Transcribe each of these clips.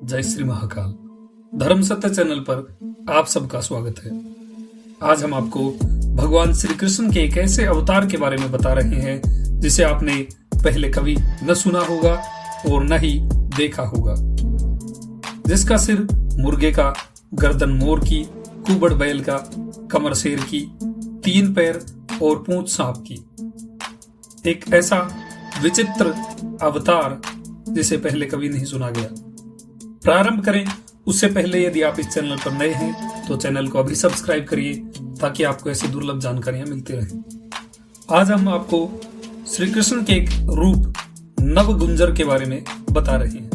जय श्री महाकाल। धर्म सत्य चैनल पर आप सबका स्वागत है। आज हम आपको भगवान श्री कृष्ण के एक ऐसे अवतार के बारे में बता रहे हैं जिसे आपने पहले कभी न सुना होगा और न ही देखा होगा, जिसका सिर मुर्गे का, गर्दन मोर की, कुबड़ बैल का, कमर शेर की, 3 पैर और पूंछ सांप की। एक ऐसा विचित्र अवतार जिसे पहले कभी नहीं सुना गया। प्रारंभ करें उससे पहले यदि आप इस चैनल पर नए हैं तो चैनल को अभी सब्सक्राइब करिए ताकि आपको ऐसी दुर्लभ जानकारियां मिलती रहें। आज हम आपको श्री कृष्ण के एक रूप नवगुंजर के बारे में बता रहे हैं।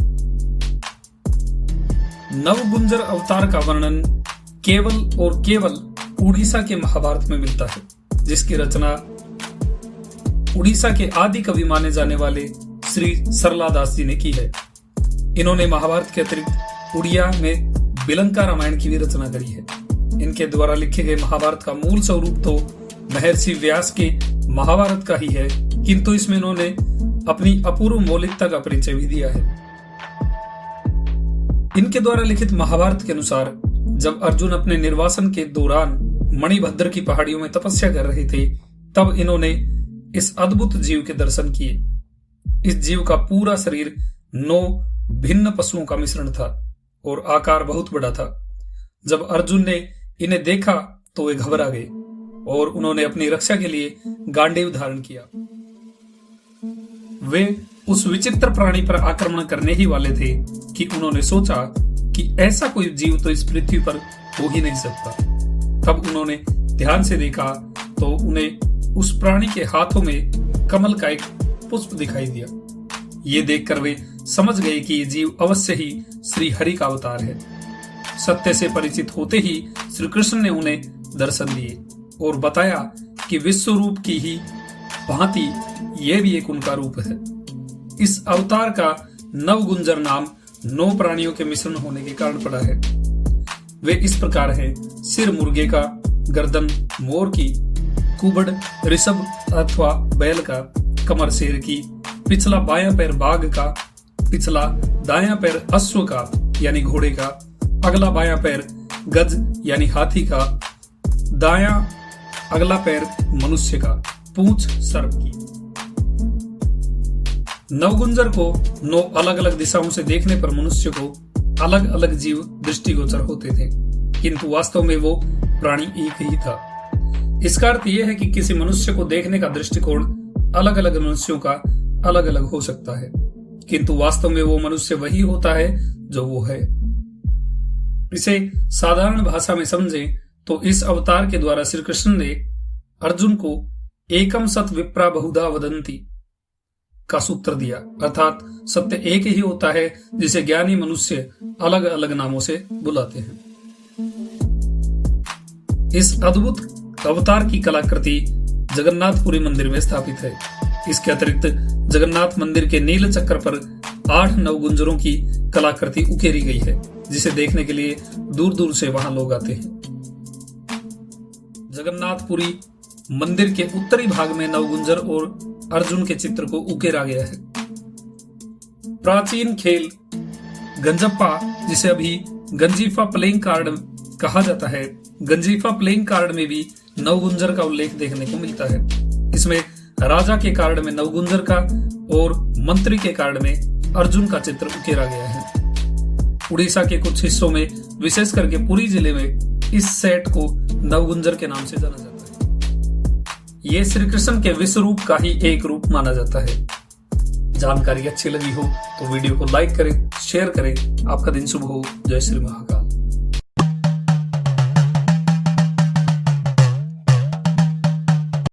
नवगुंजर अवतार का वर्णन केवल और केवल उड़ीसा के महाभारत में मिलता है, जिसकी रचना उड़ीसा के आदि कवि माने जाने वाले श्री सरला दास जी ने की है। इन्होंने महाभारत के अतिरिक्त उड़िया में बिलंका रामायण की भी रचना करी है। इनके द्वारा लिखे गए महाभारत का मूल स्वरूप तो महर्षि व्यास के महाभारत का ही है, किंतु इसमें इन्होंने अपनी अपूर्व मौलिकता का परिचय भी दिया है। इनके द्वारा लिखित महाभारत के अनुसार जब अर्जुन अपने निर्वासन के दौरान मणिभद्र की पहाड़ियों में तपस्या कर रहे थे, तब इन्होंने इस अद्भुत जीव के दर्शन किए। इस जीव का पूरा शरीर 9 भिन्न पशुओं का मिश्रण था और आकार बहुत बड़ा था। जब अर्जुन ने इन्हें देखा तो वे घबरा गए और उन्होंने अपनी रक्षा के लिए गांडीव धारण किया। वे उस विचित्र प्राणी पर आक्रमण करने ही वाले थे कि उन्होंने सोचा कि ऐसा कोई जीव तो इस पृथ्वी पर हो ही नहीं सकता। तब उन्होंने ध्यान से देखा तो उन्हें उस प्राणी के हाथों में कमल का एक पुष्प दिखाई दिया। ये देखकर वे समझ गए कि ये जीव अवश्य ही श्री हरि का अवतार है। सत्य से परिचित होते ही श्री कृष्ण ने उन्हें दर्शन दिए और बताया कि विश्व रूप की ही भांति ये भी एक उनका रूप है। इस अवतार का नवगुंजर नाम 9 प्राणियों के मिश्रण होने के कारण पड़ा है। वे इस प्रकार हैं: सिर मुर्गे का, गर्दन मोर की, कुबड़ ऋषभ अथवा बैल का, कमर शेर की, पिछला बायां पैर बाघ का, पिछला दायां पैर अश्व का यानी घोड़े का, अगला बायां पैर गज यानी हाथी का, दायां अगला पैर मनुष्य का, पूंछ सर्प की। नवगुंजर को 9 अलग अलग दिशाओं से देखने पर मनुष्य को अलग अलग जीव दृष्टिगोचर होते थे, किंतु वास्तव में वो प्राणी एक ही था। इसका अर्थ यह है कि किसी मनुष्य को देखने का दृष्टिकोण अलग अलग मनुष्यों का अलग अलग हो सकता है, किंतु वास्तव में वो मनुष्य वही होता है जो वो है। इसे साधारण भाषा में समझें तो इस अवतार के द्वारा श्री कृष्ण ने अर्जुन को एकम सत विप्रा बहुधा वदंती का सूत्र दिया, अर्थात सत्य एक ही होता है जिसे ज्ञानी मनुष्य अलग अलग नामों से बुलाते हैं। इस अद्भुत अवतार की कलाकृति जगन्नाथपुरी मंदिर में स्थापित है। इसके अतिरिक्त जगन्नाथ मंदिर के नील चक्र पर 8 नवगुंजरों की कलाकृति उकेरी गई है, जिसे देखने के लिए दूर दूर से वहां लोग आते हैं। जगन्नाथपुरी मंदिर के उत्तरी भाग में नवगुंजर और अर्जुन के चित्र को उकेरा गया है। प्राचीन खेल गंजप्पा, जिसे अभी गंजीफा प्लेइंग कार्ड कहा जाता है, गंजीफा प्लेइंग कार्ड में भी नवगुंजर का उल्लेख देखने को मिलता है। इसमें राजा के कार्ड में नवगुंजर का और मंत्री के कार्ड में अर्जुन का चित्र उकेरा गया है। उड़ीसा के कुछ हिस्सों में, विशेष करके पुरी जिले में, इस सेट को नवगुंजर के नाम से जाना जाता है। ये श्री कृष्ण के विश्व रूप का ही एक रूप माना जाता है। जानकारी अच्छी लगी हो तो वीडियो को लाइक करें, शेयर करें। आपका दिन शुभ हो। जय श्री महाकाल।